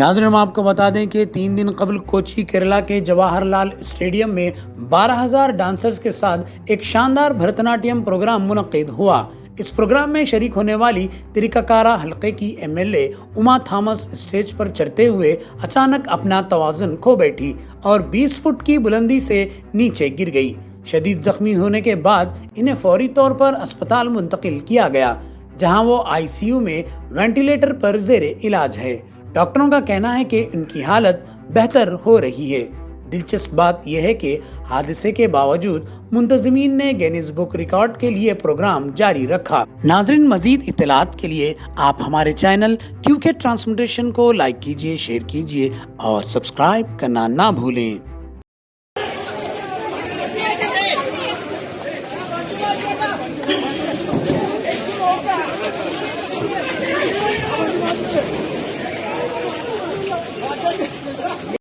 नाज़रीन, हम आपको बता दें कि 3 दिन कबल कोची केरला के जवाहर लाल स्टेडियम में 12,000 डांसर्स के साथ एक शानदार भरतनाट्यम प्रोग्राम मुनक्किद हुआ। इस प्रोग्राम में शरीक होने वाली त्रिकाकारा हलके की एमएलए उमा थॉमस स्टेज पर चढ़ते हुए अचानक अपना तवाज़ुन खो बैठी और 20 फुट की बुलंदी से नीचे गिर गई। शदीद जख्मी होने के बाद इन्हें फौरी तौर पर अस्पताल मुंतकिल किया गया, जहां वो आईसीयू में वेंटिलेटर पर ज़ेरे इलाज है। डॉक्टरों का कहना है कि उनकी हालत बेहतर हो रही है। दिलचस्प बात यह है कि हादसे के बावजूद मुंतज़मीन ने गिनीज बुक रिकॉर्ड के लिए प्रोग्राम जारी रखा। नाज़रीन, मज़ीद इत्तलात के लिए आप हमारे चैनल क्यूके ट्रांसमिटेशन को लाइक कीजिए, शेयर कीजिए और सब्सक्राइब करना ना भूलें।